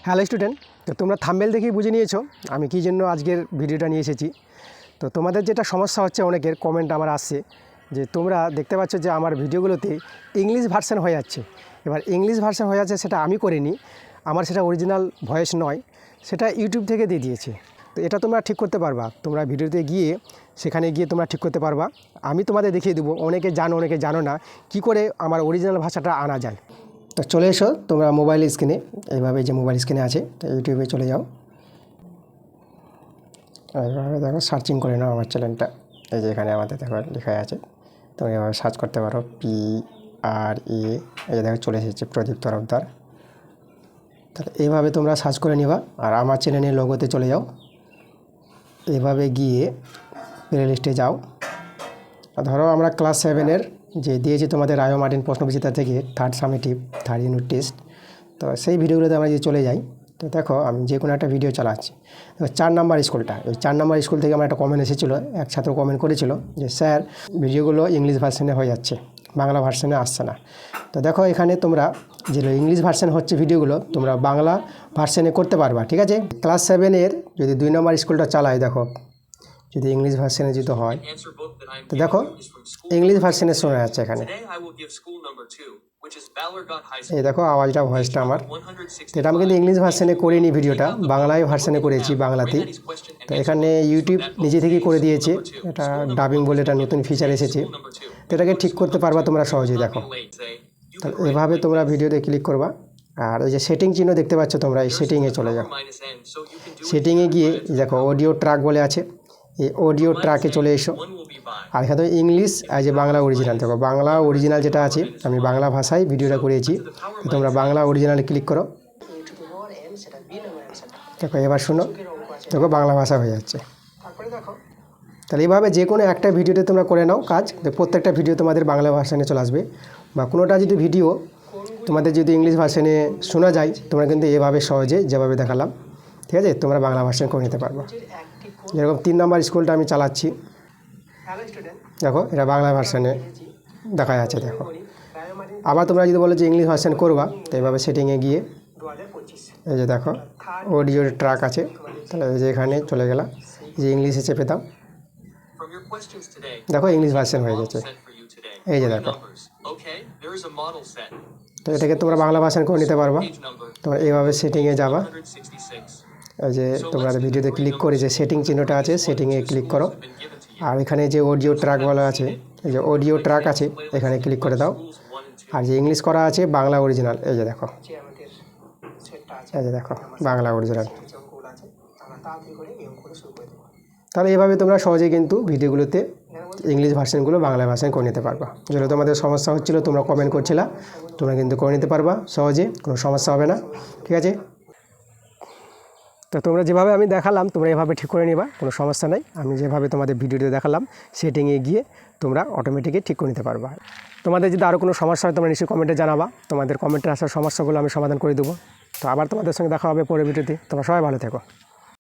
Hello student, তো তোমরা thumbnail দেখেই বুঝে নিয়েছো আমি কী জন্য আজকের ভিডিওটা নিয়ে এসেছি। তো তোমাদের যেটা সমস্যা হচ্ছে, অনেকের কমেন্ট আমার আসছে যে তোমরা দেখতে পাচ্ছ যে আমার ভিডিওগুলোতে ইংলিশ ভার্সন হয়ে যাচ্ছে। এবার ইংলিশ ভার্সন হয়ে যাচ্ছে, সেটা আমি করিনি, আমার সেটা অরিজিনাল ভয়েস নয়, সেটা ইউটিউব থেকে দিয়ে দিয়েছে। তো এটা তোমরা ঠিক করতে পারবা, তোমরা ভিডিওতে গিয়ে সেখানে গিয়ে তোমরা ঠিক করতে পারবা। আমি তোমাদের দেখিয়ে দেবো, অনেকে জানো অনেকে জানো না কী করে আমার অরিজিনাল ভাষাটা আনা যায়। তো চলে এসো তোমরা মোবাইল স্ক্রিনে, এইভাবে যে মোবাইল স্ক্রিনে আছে তো ইউটিউবে চলে যাও। এইভাবে দেখো সার্চিং করে নাও আমার চ্যানেলটা, এই যে এখানে আমাদের দেখো লেখা আছে, তোমরা এভাবে সার্চ করতে পারো PRA, এই যে দেখো চলে এসেছে প্রদীপ তরফদার। তাহলে এইভাবে তোমরা সার্চ করে নিবা আর আমার চ্যানেলের লোগোতে চলে যাও। এভাবে গিয়ে প্লে লিস্টে যাও। ধরো আমরা ক্লাস 7-এর যে দিয়েছি তোমাদের রায় মার্টিন প্রশ্নবিচিতা থেকে third summative third unit test, তো সেই ভিডিওগুলোতে আমরা যদি চলে যাই, তো দেখো আমি যে কোনো একটা ভিডিও চালাচ্ছি। 4 নাম্বার স্কুলটা, ওই 4 নাম্বার স্কুল থেকে আমার একটা কমেন্ট এসেছিলো, এক ছাত্র কমেন্ট করেছিল যে স্যার ভিডিওগুলো ইংলিশ ভার্সনে হয়ে যাচ্ছে, বাংলা ভার্সনে আসছে না। তো দেখো এখানে তোমরা যে ইংলিশ ভার্সন হচ্ছে ভিডিওগুলো, তোমরা বাংলা ভার্সনে করতে পারবা, ঠিক আছে। ক্লাস 7-এর যদি 2 নম্বর স্কুলটা চালাই, দেখো যদি ইংলিশ ভার্সনে যদি হয়, তো দেখো ইংলিশ ভার্সনে শোনা যাচ্ছে এখানে। এই দেখো আওয়াজটা, ভয়েসটা আমার, এটা আমি কিন্তু ইংলিশ ভার্সনে করিনি, ভিডিওটা বাংলায় ভার্সনে করেছি, বাংলাতেই। তো এখানে ইউটিউব নিজে থেকেই করে দিয়েছে, এটা ডাবিং বলে এটা নতুন ফিচার এসেছে, তো এটাকে ঠিক করতে পারবা তোমরা সহজেই। দেখো তো এভাবে তোমরা ভিডিওতে ক্লিক করবা, আর এই যে সেটিং চিহ্ন দেখতে পাচ্ছ তোমরা, এই সেটিংয়ে চলে যাও। সেটিংয়ে গিয়ে দেখো অডিও ট্র্যাক বলে আছে, এই অডিও ট্র্যাকে চলে এসো। আর এখানে ইংলিশ আর যে বাংলা অরিজিনাল, দেখো বাংলা অরিজিনাল যেটা আছে, আমি বাংলা ভাষায় ভিডিওটা করেছি, তো তোমরা বাংলা অরিজিনালে ক্লিক করো। দেখো এবার শোনো, দেখো বাংলা ভাষা হয়ে যাচ্ছে। তাহলে এইভাবে যে কোনো একটা ভিডিওতে তোমরা করে নাও কাজ, প্রত্যেকটা ভিডিও তোমাদের বাংলা ভার্সনে চলে আসবে। বা কোনোটা যদি ভিডিও তোমাদের যদি ইংলিশ ভার্সনে শোনা যায়, তোমরা কিন্তু এভাবে সহজে যেভাবে দেখালাম, ঠিক আছে, তোমরা বাংলা ভার্সন করে নিতে পারবে। যেরকম 3 নম্বর স্কুলটা আমি চালাচ্ছি, দেখো এটা বাংলা ভার্সনে দেখা যাচ্ছে। দেখো আবার তোমরা যদি বলো যে ইংলিশ ভার্সন করবা, তো এইভাবে সেটিংয়ে গিয়ে এই যে দেখো অডিও ট্র্যাক আছে, তাহলে এই যে এখানে চলে গেলাম, যে ইংলিশে চেপে দাও, দেখো ইংলিশ ভার্সন হয়ে গেছে। এই যে দেখো, তো এটাকে তোমরা বাংলা ভার্সন করে নিতে পারবা। তোমরা এইভাবে সেটিংয়ে যাবা, এই যে তোমরা ভিডিওতে ক্লিক করে যে সেটিং চিহ্নটা আছে, সেটিংয়ে ক্লিক করো। আর এখানে যে অডিও ট্র্যাক বলা আছে, এই যে অডিও ট্র্যাক আছে, এখানে ক্লিক করে দাও। আর যে ইংলিশ করা আছে বাংলা অরিজিনাল, এই যে দেখো, এই যে দেখো বাংলা অরিজিনাল। তাহলে এইভাবে তোমরা সহজেই কিন্তু ভিডিওগুলোতে ইংলিশ ভার্সনগুলো বাংলা ভার্সন করে নিতে পারবা। যেটা তোমাদের সমস্যা হচ্ছিলো, তোমরা কমেন্ট করছিলা, তোমরা কিন্তু করে নিতে পারবা সহজে, কোনো সমস্যা হবে না, ঠিক আছে। তো তোমরা যেভাবে আমি দেখালাম তোমরা এভাবে ঠিক করে নিবা, কোনো সমস্যা নেই। আমি যেভাবে তোমাদের ভিডিওতে দেখালাম, সেটিংয়ে গিয়ে তোমরা অটোমেটিকই ঠিক করে নিতে পারবা। তোমাদের যদি আরও কোনো সমস্যা হয়, তোমরা নিশ্চয়ই কমেন্টে জানাবা, তোমাদের কমেন্টে আসার সমস্যাগুলো আমি সমাধান করে দেবো। তো আবার তোমাদের সঙ্গে দেখা হবে পরের ভিডিওতে। তোমরা সবাই ভালো থেকো।